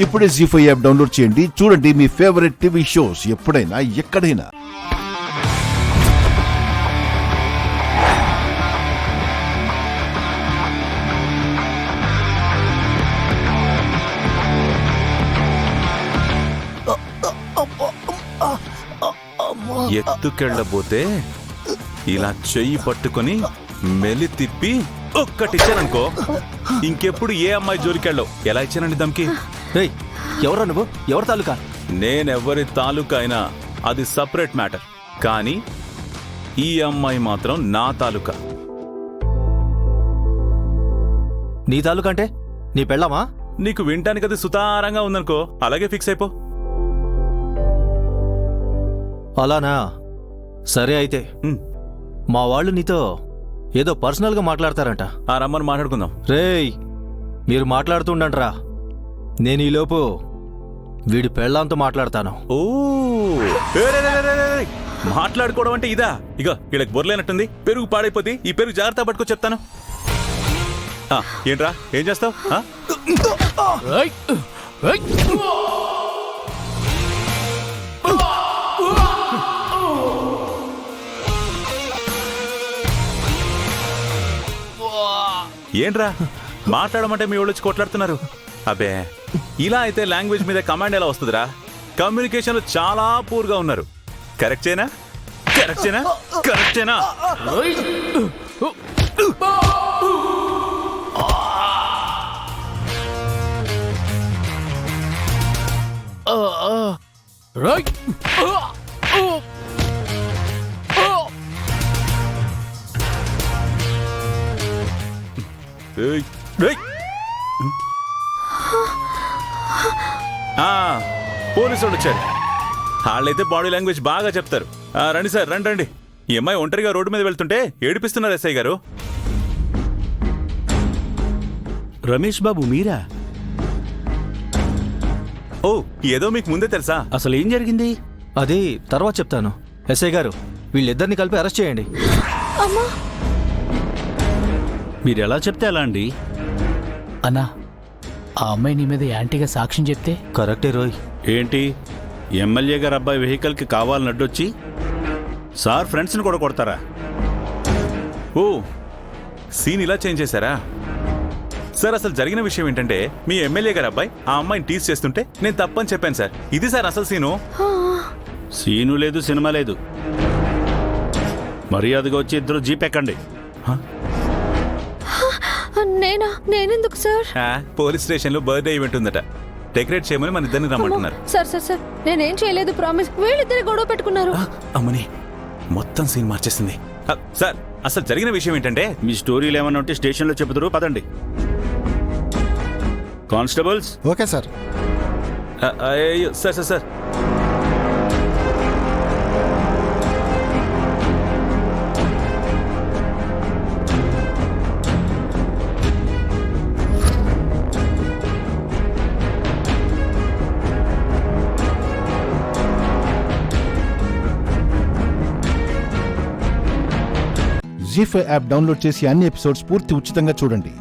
ఇప్పుడే జీ5 app download చేయండి. చూడండి మీ ఫేవరెట్ టీవీ షోస్ ఎప్పుడైనా ఎక్కడైనా. ఎత్తుకెళ్ళబోతే ఇలా చెయ్యి పట్టుకొని మెలి తిప్పి ఒక్కటిచ్చాననుకో, ఇంకెప్పుడు ఏ అమ్మాయి జోలికెళ్ళవు. ఎలా ఇచ్చానండి దమ్కి? ఎవరా నువ్వు? ఎవరి తాలూకా? నేనెవరి తాలూకా అయినా అది సపరేట్ మ్యాటర్, కానీ ఈ అమ్మాయి మాత్రం నా తాలూకా. నీ తాలూకా అంటే నీ పెళ్ళామా? నీకు వింటానికి అది సుతారంగా ఉందనుకో, అలాగే ఫిక్స్ అయిపో. అలానా? సరే అయితే మా వాళ్ళు నీతో ఏదో పర్సనల్ గా మాట్లాడతారంట. ఆ రమ్మని మాట్లాడుకుందాం. రేయ్, మీరు మాట్లాడుతుండంట్రా, నేను ఈలోపు వీడి పెళ్ళాంతో మాట్లాడతాను. ఓ మాట్లాడుకోవడం అంటే ఇదా? ఇగో వీళ్ళకి బొర్లేనట్టుంది. పెరుగు పాడైపోతే ఈ పెరుగు జాగ్రత్త పట్టుకో చెప్తాను. ఏంట్రా, ఏం చేస్తావు? ఏంట్రా మాట్లాడమంటే మీ వాళ్ళు వచ్చి కొట్లాడుతున్నారు? అబ్బే, ఇలా అయితే లాంగ్వేజ్ మీద కమాండ్ ఎలా వస్తుందిరా? కమ్యూనికేషన్ లో చాలా పూర్గా ఉన్నారు. కరెక్టేనా? కరెక్టేనా? కరెక్టేనా? పోలీసు వాళ్ళు వచ్చారు. వాళ్ళైతే బాడీ లాంగ్వేజ్ బాగా చెప్తారు. రండి సార్, రండి రండి. ఈ అమ్మాయి ఒంటరిగా రోడ్డు మీద వెళ్తుంటే ఏడిపిస్తున్నారు ఎస్ఐ గారు. రమేష్ బాబు మీరా? ఓ, ఏదో మీకు ముందే తెలుసా? అసలు ఏం జరిగింది? అది తర్వాత చెప్తాను. ఎస్ఐ గారు, వీళ్ళిద్దరిని కలిపి అరెస్ట్ చేయండి. మీరు ఎలా చెప్తే అలా అండి. అన్నా, ఆ అమ్మాయి నీ మీద యాంటీగా సాక్ష్యం చెప్తే? కరెక్టే రోయ్. ఏంటి, ఎమ్మెల్యే గారు అబ్బాయి వెహికల్కి కావాలని అడ్డొచ్చి సార్ ఫ్రెండ్స్ని కూడా కొడతారా? ఓ, సీన్ ఇలా చేంజ్ చేశారా? సార్, అసలు జరిగిన విషయం ఏంటంటే, మీ ఎమ్మెల్యే గారు అబ్బాయి ఆ అమ్మాయిని టీజ్ చేస్తుంటే నేను తప్పని చెప్పాను సార్. ఇది సార్ అసలు సీను. సీను లేదు, సినిమా లేదు. మర్యాదగా వచ్చి ఇద్దరు జీప్ ఎక్కండి. నేనెందుకు సార్? పోలీస్ స్టేషన్ లో బర్త్డే ఈవెంట్ ఉందట, డెకరేట్ చేయమని మన ఇద్దరిని రమ్మంటున్నారు. సార్ నేనేం చేయలేదు, ప్రామిస్. వీళ్ళిద్దరు గొడవ పెట్టుకున్నారు. అమ్మని, మొత్తం సీన్ మార్చేసింది. సార్, అసలు జరిగిన విషయం ఏంటంటే, మీ స్టోరీలు ఏమన్నా ఉంటే స్టేషన్లో చెబుతారు, పదండి. Constables. Okay sir. Sir sir sir Zee five app download చేసి అన్ని ఎపిసోడ్స్ పూర్తి ఉచితంగా చూడండి.